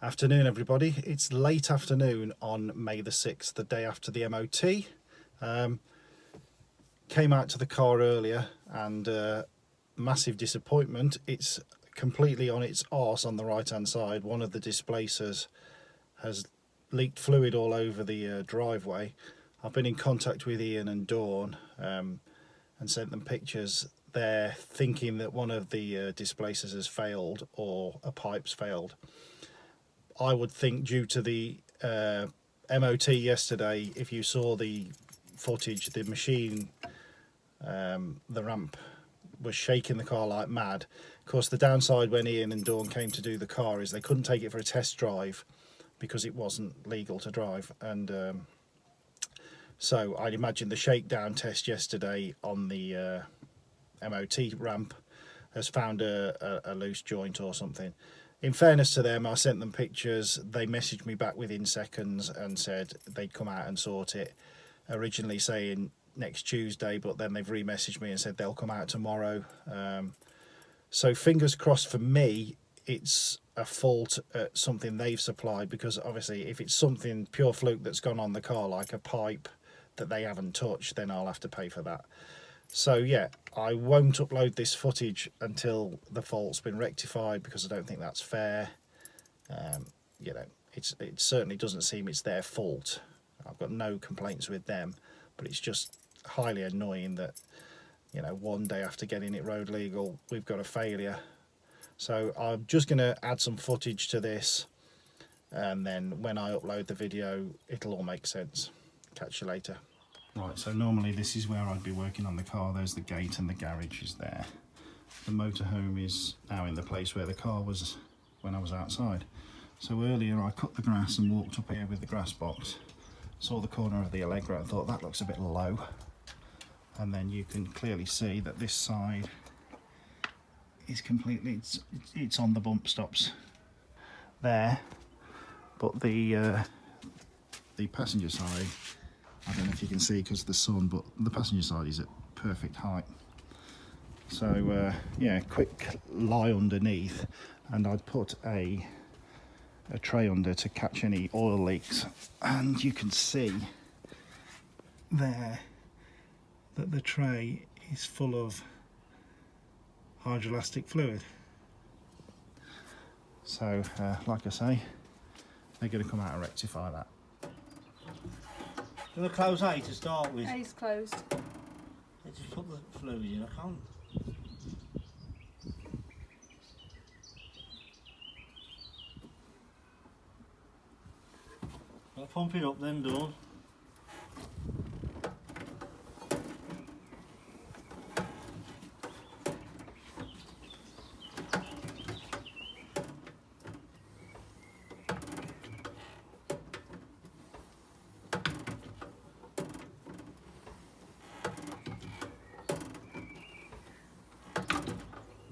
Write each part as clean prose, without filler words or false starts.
Afternoon, everybody. It's late afternoon on May the 6th, the day after the MOT. Came out to the car earlier and massive disappointment. It's completely on its arse on the right hand side. One of the displacers has leaked fluid all over the driveway. I've been in contact with Ian and Dawn and sent them pictures. They're thinking that one of the displacers has failed or a pipe's failed. I would think due to the MOT yesterday, if you saw the footage, the machine, the ramp was shaking the car like mad. Of course, the downside when Ian and Dawn came to do the car is they couldn't take it for a test drive because it wasn't legal to drive. And so I'd imagine the shakedown test yesterday on the MOT ramp has found a loose joint or something. In fairness to them, I sent them pictures. They messaged me back within seconds and said they'd come out and sort it. Originally saying next Tuesday, but then they've re-messaged me and said they'll come out tomorrow. So fingers crossed for me, it's a fault at something they've supplied, because obviously if it's something pure fluke that's gone on the car, like a pipe that they haven't touched, then I'll have to pay for that. So yeah, I won't upload this footage until the fault's been rectified, because I don't think that's fair. You know, it certainly doesn't seem it's their fault. I've got no complaints with them, but it's just highly annoying that, you know, one day after getting it road legal, we've got a failure. So I'm just going to add some footage to this, and then when I upload the video, it'll all make sense. Catch you later. Right, so normally this is where I'd be working on the car. There's the gate and the garage is there. The motorhome is now in the place where the car was when I was outside. So earlier I cut the grass and walked up here with the grass box. Saw the corner of the Allegro and thought that looks a bit low. And then you can clearly see that this side is completely, it's on the bump stops there. But the passenger side, I don't know if you can see because of the sun, but the passenger side is at perfect height. So yeah, quick lie underneath, and I'd put a tray under to catch any oil leaks. And you can see there that the tray is full of hydroelastic fluid. So like I say, they're going to come out and rectify that. Do you want to close A to start with? A's closed. Let's just put the fluid in, I can't. I'll pump it up then, Dawn.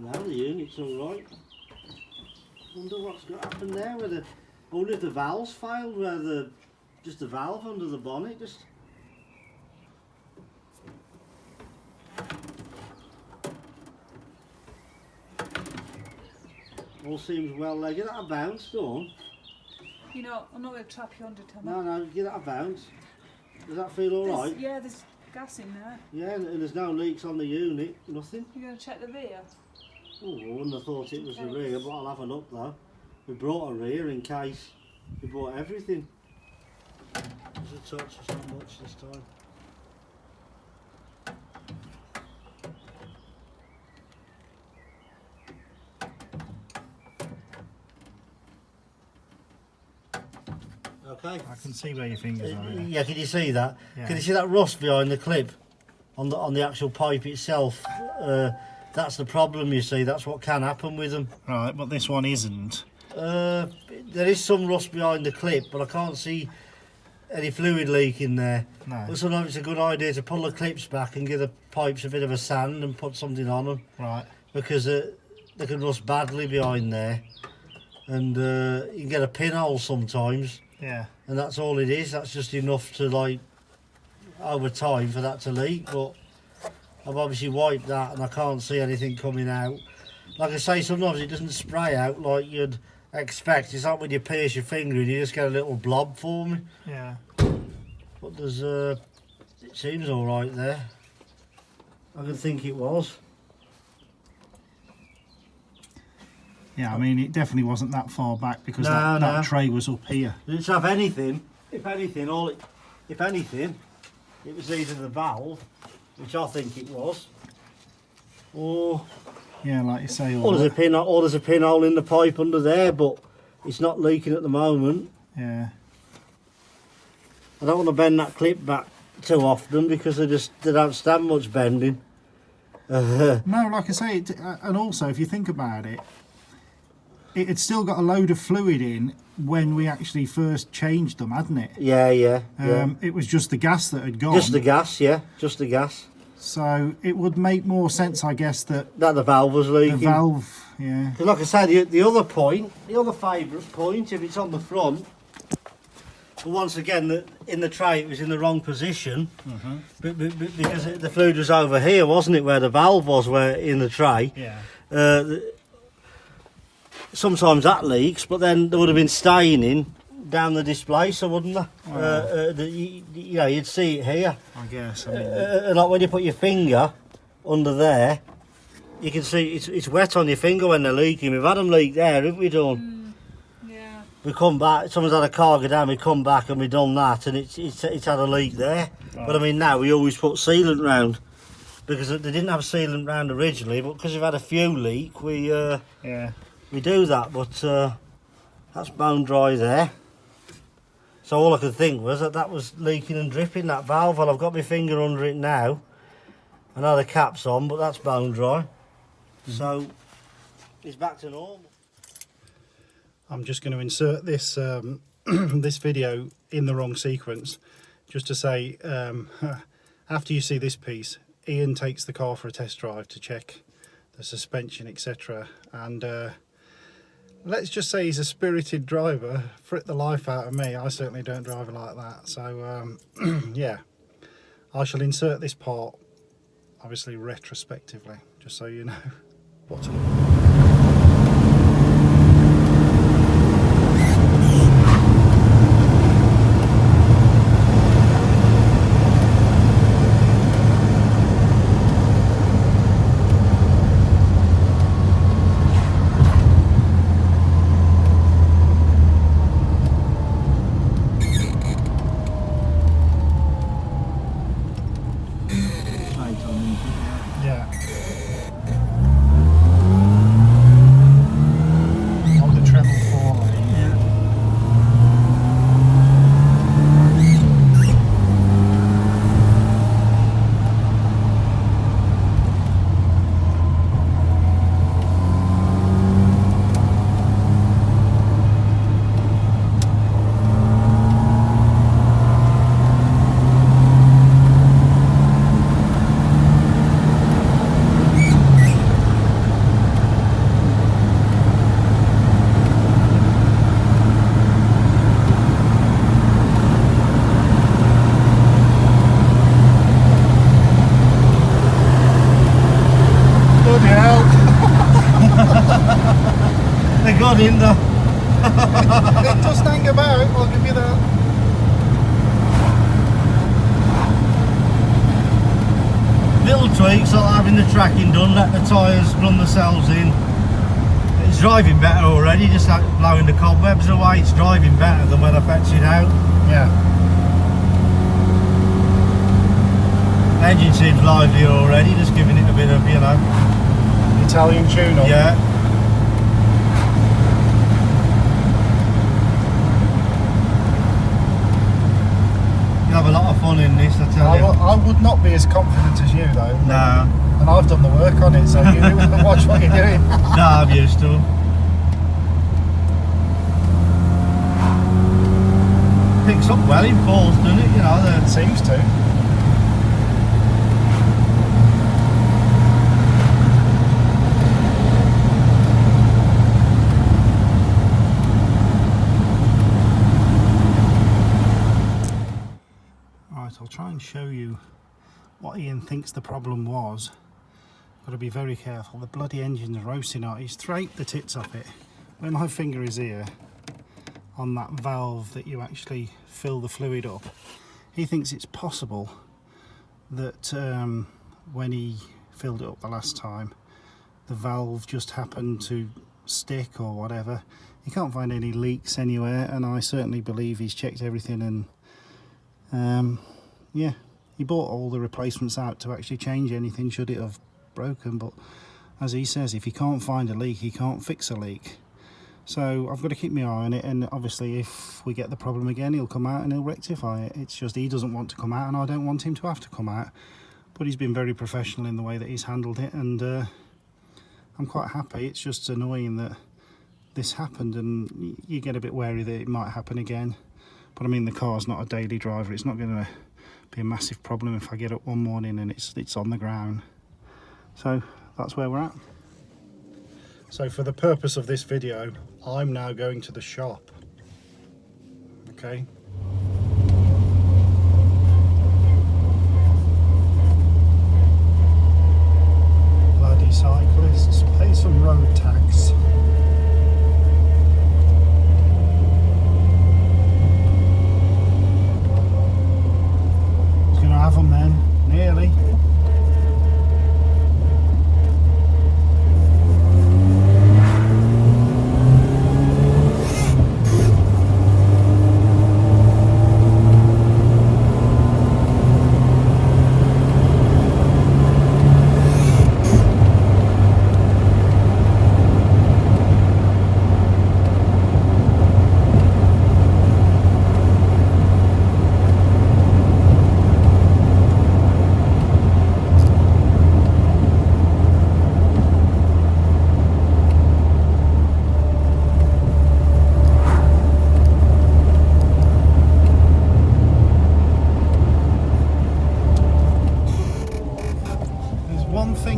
Now the unit's alright. Wonder what's got to happen there with the. I wonder if the valve's failed, where just the valve under the bonnet just. All seems well there. Give that a bounce, Dawn. You know, I'm not going to trap you under, Tom. No, give that a bounce. Does that feel alright? Yeah, there's gas in there. Yeah, and there's no leaks on the unit, nothing. You're going to check the rear? Oh, I wouldn't have thought it was the rear, but I'll have a look though. We brought a rear in case. We brought everything. There's a touch, it's not much this time. Okay. I can see where your fingers are. Yeah, can you see that? Yeah. Can you see that rust behind the clip on the actual pipe itself? That's the problem, you see. That's what can happen with them. Right, but this one isn't. There is some rust behind the clip, but I can't see any fluid leak in there. No. But sometimes it's a good idea to pull the clips back and give the pipes a bit of a sand and put something on them. Right. Because they can rust badly behind there. And you can get a pinhole sometimes. Yeah. And that's all it is. That's just enough to, like, over time for that to leak. But I've obviously wiped that and I can't see anything coming out. Like I say, sometimes it doesn't spray out like you'd expect. It's like when you pierce your finger and you just get a little blob forming. Yeah. But there's it seems all right there. I can think it was. Yeah, I mean, it definitely wasn't that far back because No, that tray was up here. Did it have anything? If anything, it was either the valve, which I think it was, or Yeah, like you say. there's a pinhole in the pipe under there, but it's not leaking at the moment. Yeah. I don't want to bend that clip back too often because they don't stand much bending. No, like I say, and also if you think about it, it had still got a load of fluid in when we actually first changed them, hadn't it? Yeah. It was just the gas that had gone. Just the gas, yeah, just the gas. So it would make more sense, I guess, that That the valve was the leaking. valve, yeah. 'Cause like I said, the other favourite point, if it's on the front, but once again, in the tray it was in the wrong position, because the fluid was over here, wasn't it, where the valve was, where in the tray. Yeah. Sometimes that leaks, but then there would have been staining down the displacer, wouldn't there? You'd see it here. I guess. I mean, Like when you put your finger under there, you can see it's wet on your finger when they're leaking. We've had them leak there, haven't we, done? Yeah. We come back, someone's had a car go down, we come back and we done that, and it's had a leak there. Right. But I mean, now we always put sealant round, because they didn't have sealant round originally, but because we've had a few leak, yeah. we do that. But that's bone dry there. So all I could think was that was leaking and dripping, that valve. Well, I've got my finger under it now. I know the cap's on, but that's bone dry. So it's back to normal. I'm just going to insert this this video in the wrong sequence, just to say, after you see this piece, Ian takes the car for a test drive to check the suspension, etc. And let's just say he's a spirited driver, frit the life out of me. I certainly don't drive it like that. So yeah, I shall insert this part, obviously retrospectively, just so you know what to do. Yeah. On the treble 4 lane. Yeah. Bloody hell! They got in there. It doesn't hang about, I'll give you that. Little tweaks like having the tracking done, let the tyres run themselves in. It's driving better already, just like blowing the cobwebs away. It's driving better than when I fetched it out. Yeah. Engine seems livelier already, just giving it a bit of, you know. Italian tune on. Yeah. You have a lot of fun in this, I tell you. I would not be as confident as you though. No. And I've done the work on it, so you watch what you're doing. No, I'm used to it. Picks up well in falls, doesn't it? You know, It seems to. Right, I'll try and show you what Ian thinks the problem was. Got to be very careful. The bloody engine's roasting out. He's thraped the tits off it. When my finger is here on that valve that you actually fill the fluid up, he thinks it's possible that when he filled it up the last time, the valve just happened to stick or whatever. He can't find any leaks anywhere, and I certainly believe he's checked everything, and yeah, he bought all the replacements out to actually change anything should it have broken. But as he says, if he can't find a leak, he can't fix a leak. So I've got to keep my eye on it, and obviously if we get the problem again, he'll come out and he'll rectify it. It's just he doesn't want to come out, and I don't want him to have to come out. But he's been very professional in the way that he's handled it, and I'm quite happy. It's just annoying that this happened, and you get a bit wary that it might happen again. But I mean, the car's not a daily driver. It's not going to be a massive problem if I get up one morning and it's on the ground. So that's where we're at. So for the purpose of this video, I'm now going to the shop. Okay. Bloody cyclists, pay some road tax. It's gonna have them then, nearly.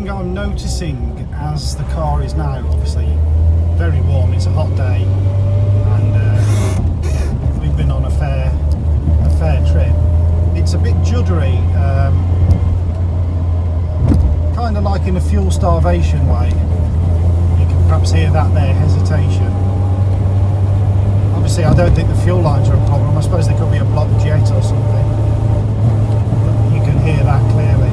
I'm noticing as the car is now obviously very warm, it's a hot day, and we've been on a fair trip. It's a bit juddery, kind of like in a fuel starvation way. You can perhaps hear that there, hesitation. Obviously I don't think the fuel lines are a problem. I suppose there could be a blocked jet or something, but you can hear that clearly.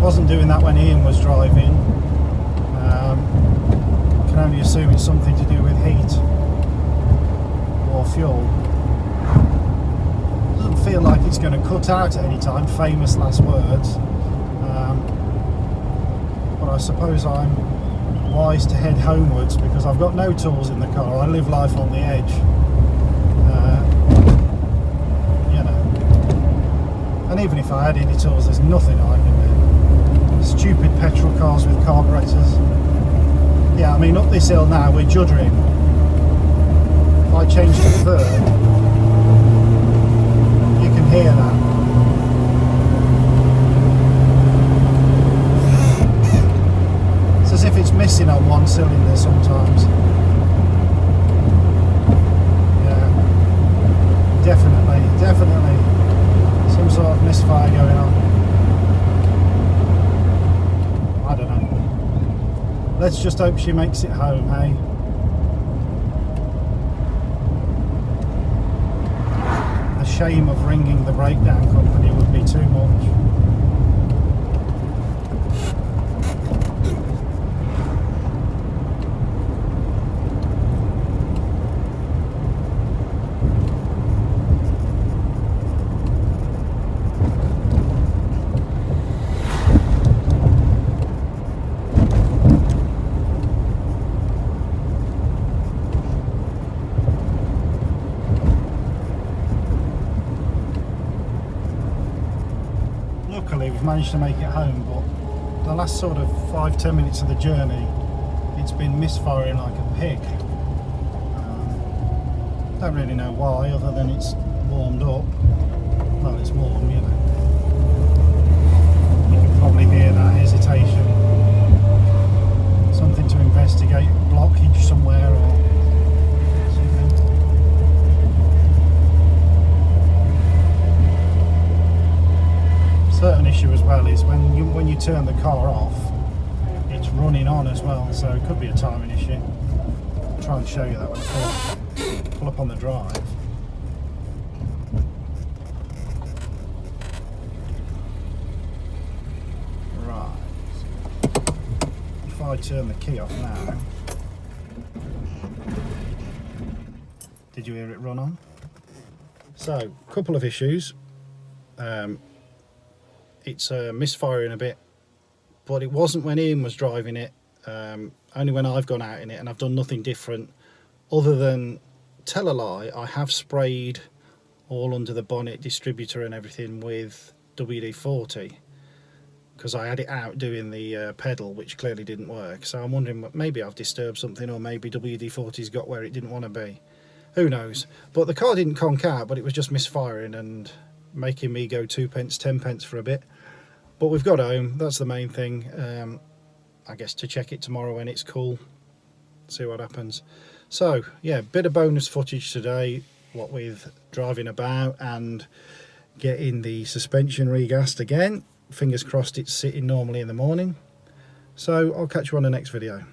Wasn't doing that when Ian was driving. Can only assume it's something to do with heat or fuel. Doesn't feel like it's going to cut out at any time, famous last words. But I suppose I'm wise to head homewards because I've got no tools in the car. I live life on the edge. You know. And even if I had any tools, there's nothing I can do. Stupid petrol cars with carburetors. Yeah, I mean, up this hill now we're juddering. If I change to third, you can hear that. It's as if it's missing on one cylinder sometimes. Yeah, definitely some sort of misfire going on. I don't know. Let's just hope she makes it home, hey? The shame of ringing the breakdown company would be too much. Luckily we've managed to make it home, but the last sort of 5-10 minutes of the journey it's been misfiring like a pig. Don't really know why, other than it's warmed up. Well, it's warm, you know. You can probably hear that hesitation. Something to investigate, blockage somewhere or something. Certain issue as well is when you turn the car off, it's running on as well, so it could be a timing issue. I'll try and show you that when I pull up on the drive. Right. If I turn the key off now, did you hear it run on? So, couple of issues. It's misfiring a bit, but it wasn't when Ian was driving it, only when I've gone out in it, and I've done nothing different other than, tell a lie, I have sprayed all under the bonnet, distributor and everything with WD-40, because I had it out doing the pedal, which clearly didn't work. So I'm wondering, maybe I've disturbed something, or maybe WD-40's got where it didn't want to be. Who knows? But the car didn't conk out, but it was just misfiring and making me go 2 pence, 10 pence for a bit. But we've got home, that's the main thing. I guess to check it tomorrow when it's cool, see what happens. So yeah, bit of bonus footage today, what with driving about and getting the suspension regassed again. Fingers crossed it's sitting normally in the morning. So I'll catch you on the next video.